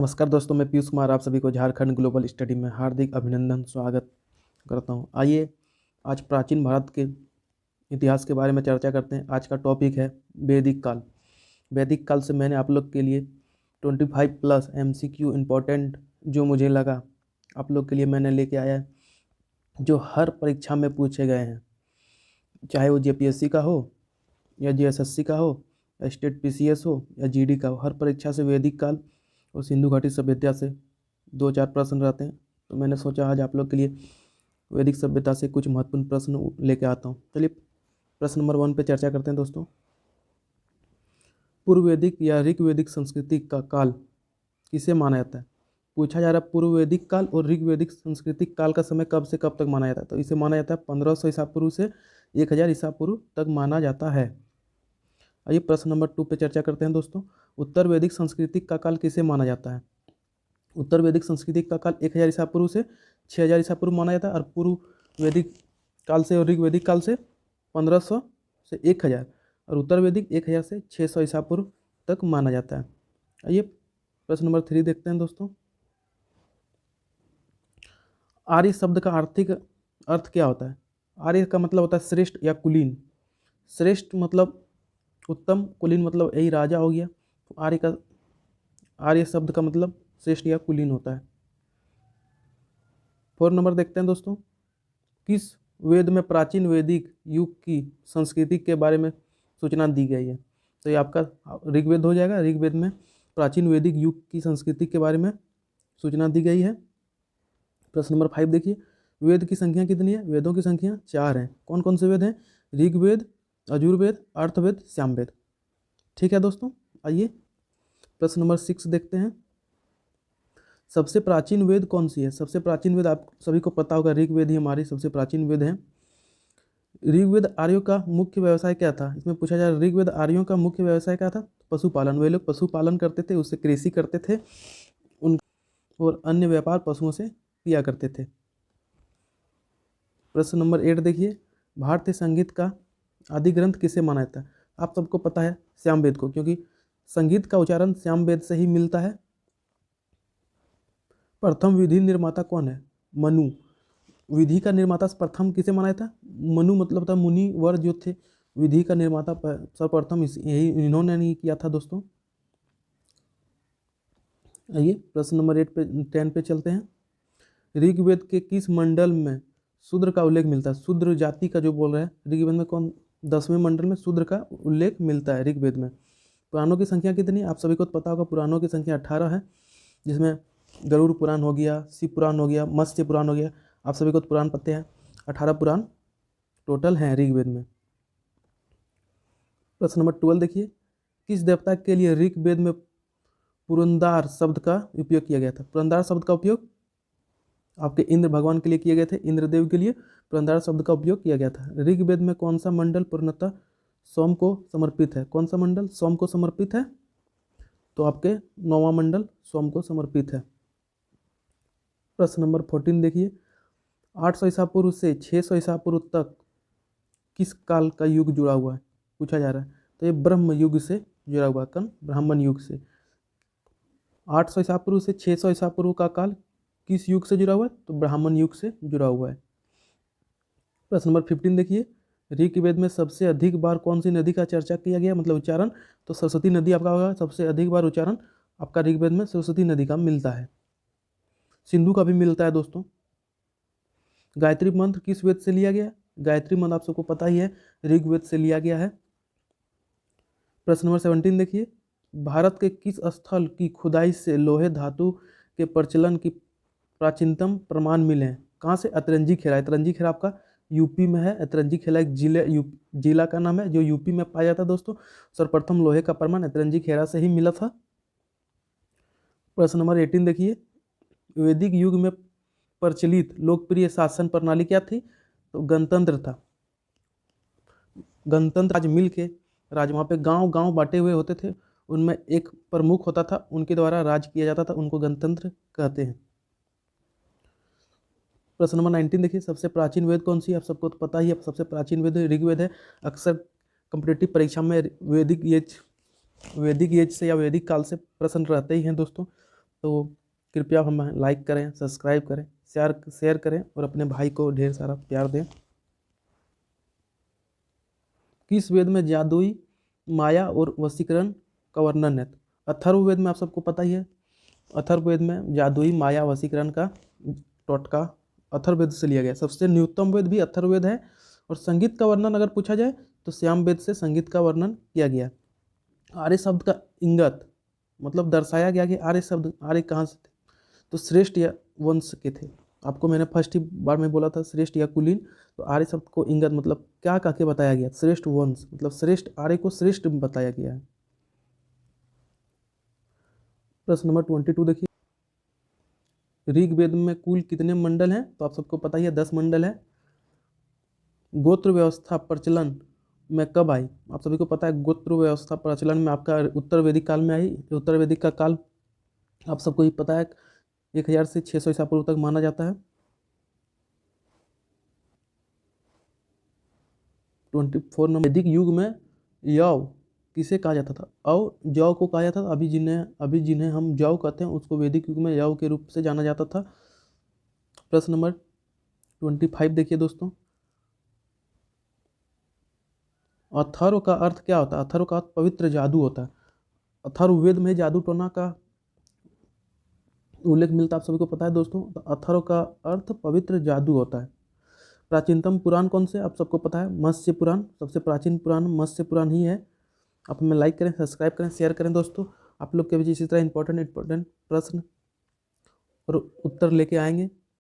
नमस्कार दोस्तों, मैं पीयूष कुमार आप सभी को झारखंड ग्लोबल स्टडी में हार्दिक अभिनंदन स्वागत करता हूं। आइए आज प्राचीन भारत के इतिहास के बारे में चर्चा करते हैं। आज का टॉपिक है वैदिक काल। वैदिक काल से मैंने आप लोग के लिए 25+ MCQ इम्पोर्टेंट जो मुझे लगा आप लोग के लिए मैंने लेके आया है, जो हर परीक्षा में पूछे गए हैं, चाहे वो JPSC का हो या JSSC का हो या स्टेट PCS हो या GD का हो। हर परीक्षा से वैदिक काल और सिंधु घाटी सभ्यता से 2-4 प्रश्न रहते हैं। तो मैंने सोचा आज आप लोग के लिए वैदिक सभ्यता से कुछ महत्वपूर्ण प्रश्न लेके आता हूँ। चलिए प्रश्न नंबर 1 पे चर्चा करते हैं दोस्तों। पूर्व वैदिक या ऋग वैदिक संस्कृति का काल किसे माना जाता है? पूछा जा रहा है पूर्व वैदिक काल और ऋग वैदिक सांस्कृतिक काल का समय कब से कब तक माना जाता है। तो इसे माना जाता है 1500 ईसा पूर्व से 1000 ईसा पूर्व तक माना जाता है। आइए प्रश्न नंबर 2 पे चर्चा करते हैं दोस्तों। उत्तर वैदिक संस्कृति का काल किसे माना जाता है? उत्तर वैदिक संस्कृति का काल 1000 ईसा पूर्व से 6000 ईसा पूर्व माना जाता है, और पूर्व वैदिक काल से और ऋग वैदिक काल से 1500 से 1000, और उत्तर वैदिक 1000 से 600 ईसा पूर्व तक माना जाता है। आइए प्रश्न नंबर 3 देखते हैं दोस्तों। आर्य शब्द का आर्थिक अर्थ क्या होता है? आर्य का मतलब होता है श्रेष्ठ या कुलीन। श्रेष्ठ मतलब उत्तम, कुलीन मतलब यही राजा हो गया। तो आर्य शब्द का मतलब श्रेष्ठ या कुलीन होता है। 4 नंबर देखते हैं दोस्तों। किस वेद में प्राचीन वैदिक युग की संस्कृति के बारे में सूचना दी गई है? तो ये आपका ऋग्वेद हो जाएगा। ऋग्वेद में प्राचीन वैदिक युग की संस्कृति के बारे में सूचना दी गई है। प्रश्न नंबर 5 देखिए। वेद की संख्या कितनी है? वेदों की संख्या 4 है। कौन कौन से वेद हैं? ऋग्वेद, यजुर्वेद, अर्थवेद, सामवेद। ठीक है दोस्तों। आइए प्रश्न नंबर 6 देखते हैं। सबसे प्राचीन वेद कौन सी है? सबसे प्राचीन वेद आप सभी को पता होगा, ऋग्वेद ही हमारी सबसे प्राचीन वेद है। ऋग्वेद आर्यों का मुख्य व्यवसाय क्या था? इसमें पूछा जा रहा है ऋग्वेद आर्यों का मुख्य व्यवसाय क्या था? पशुपालन। वे लोग पशुपालन करते थे, उससे कृषि करते थे उन और अन्य व्यापार पशुओं से किया करते थे। प्रश्न नंबर 8 देखिए। भारतीय संगीत का आदि ग्रंथ किसे माना जाता है? आप सबको पता है सामवेद को, क्योंकि संगीत का उच्चारण सामवेद से ही मिलता है। प्रथम विधि निर्माता कौन है? मनु। विधि का निर्माता प्रथम किसे माना जाता है? मनु मतलब था मुनि वर जो थे, विधि का निर्माता सर्वप्रथम यही इन्होंने नहीं किया था दोस्तों। आइए प्रश्न नंबर 10 पे चलते हैं। ऋग्वेद के किस मंडल में शूद्र का उल्लेख मिलता है? शूद्र जाति का जो बोल रहा है ऋग्वेद में कौन? 10वें मंडल में शूद्र का उल्लेख मिलता है ऋग्वेद में। पुराणों की संख्या कितनी है? आप सभी को तो पता होगा, पुराणों की संख्या 18 है, जिसमें गरुड़ पुराण हो गया, शिव पुराण हो गया, मत्स्य पुराण हो गया। आप सभी को तो पुराण पते हैं। 18 पुराण टोटल हैं ऋग्वेद में। प्रश्न नंबर 12 देखिए। किस देवता के लिए ऋग्वेद में पुरंदार शब्द का उपयोग किया गया था? पुरंदार शब्द का उपयोग आपके इंद्र भगवान के लिए किए गए थे। इंद्रदेव के लिए पुरंदार शब्द का उपयोग किया गया था। ऋग्वेद में कौन सा मंडल पूर्णतः सोम को समर्पित है? कौन सा मंडल सोम को समर्पित है? तो आपके 9वां मंडल सोम को समर्पित है। प्रश्न नंबर 14 देखिए। 800 ईसा पूर्व से 600 ईसा पूर्व तक किस काल का युग जुड़ा हुआ है? पूछा जा रहा है। तो ये ब्रह्म युग से जुड़ा हुआ है, ब्राह्मण युग से। 800 ईसा पूर्व से 600 ईसा पूर्व का काल किस युग से जुड़ा हुआ है? तो ब्राह्मण युग से जुड़ा हुआ है। प्रश्न नंबर 15 देखिए। ऋग्वेद में सबसे अधिक बार कौन सी नदी का चर्चा किया गया, मतलब उच्चारण? तो सरस्वती नदी आपका होगा। सबसे अधिक बार उच्चारण आपका ऋग्वेद में सरस्वती नदी का मिलता है। सिंधु का भी मिलता है दोस्तों। गायत्री मंत्र किस वेद से लिया गया? गायत्री मंत्र आप सबको पता ही है, ऋग्वेद से लिया गया है। प्रश्न नंबर 17 देखिए। भारत के किस स्थल की खुदाई से लोहे धातु के प्रचलन की प्राचीनतम प्रमाण मिले हैं? कहाँ से? अतरंजी खेला। अतरंजी खेला आपका यूपी में है। अतरंजी खेला एक जिला का नाम है जो यूपी में पाया जाता है दोस्तों। सर्वप्रथम लोहे का प्रमाण अतरंजी खेला से ही मिला था। प्रश्न नंबर 18 देखिए। वैदिक युग में प्रचलित लोकप्रिय शासन प्रणाली क्या थी? तो गणतंत्र था। गणतंत्र राज मिल के राज, वहाँ पे गांव गांव बांटे हुए होते थे, उनमें एक प्रमुख होता था, उनके द्वारा राज किया जाता था, उनको गणतंत्र कहते हैं। प्रश्न नंबर 19 देखिए। सबसे प्राचीन वेद कौन सी है? आप सबको तो पता ही है, सबसे प्राचीन वेद ऋग्वेद है। अक्सर कॉम्पिटिटिव परीक्षा में वैदिक एज से या वैदिक काल से प्रश्न रहते ही हैं दोस्तों। तो कृपया हमें लाइक करें, सब्सक्राइब करें, शेयर करें और अपने भाई को ढेर सारा प्यार दें। किस वेद में जादुई माया और वशीकरण का वर्णन है? अथर्ववेद में आप सबको पता ही है। अथर्ववेद में जादुई माया वशीकरण का टोटका अथर्ववेद से लिया गया। सबसे न्यूनतम वेद भी अथर्ववेद है। और संगीत का वर्णन अगर पूछा जाए तो श्यामवेद से संगीत का वर्णन किया गया। आर्य शब्द का इंगत मतलब दर्शाया गया कि आर्य शब्द आर्य कहाँ से थे, तो श्रेष्ठ या वंश के थे। आपको मैंने फर्स्ट ही बार में बोला था श्रेष्ठ या कुलीन, तो आर्य शब्द को इंगत मतलब क्या कह के बताया गया? श्रेष्ठ वंश मतलब श्रेष्ठ, आर्य को श्रेष्ठ बताया गया है। प्रश्न नंबर 22 देखिए, ऋग्वेद में कुल कितने मंडल हैं? तो आप सबको पता ही है 10 मंडल है। गोत्र व्यवस्था प्रचलन में कब आई? आप सभी को पता है गोत्र व्यवस्था प्रचलन में आपका उत्तर वैदिक काल में आई। उत्तर वैदिक का काल आप सबको ही पता है 1000 से 600 ईसा पूर्व तक माना जाता है। 24 नंबर, वैदिक युग में यव किसे कहा जाता था? और जौ को कहा जाता था। अभी जिन्हें हम जौ कहते हैं उसको वैदिक युग में यव के रूप से जाना जाता था। प्रश्न नंबर 25 देखिए दोस्तों, अथर्व का अर्थ क्या होता है? अथर्व का अर्थ पवित्र जादू होता है। अथर्ववेद में जादू टोना का उल्लेख मिलता है, आप सभी को पता है दोस्तों। तो अथर्व का अर्थ पवित्र जादू होता है। प्राचीनतम पुराण कौन से? आप सबको पता है मत्स्य पुराण। सबसे प्राचीन पुराण मत्स्य पुराण ही है। आप हमें लाइक करें, सब्सक्राइब करें, शेयर करें दोस्तों। आप लोग के बीच इसी तरह इंपॉर्टेंट प्रश्न और उत्तर लेके आएंगे।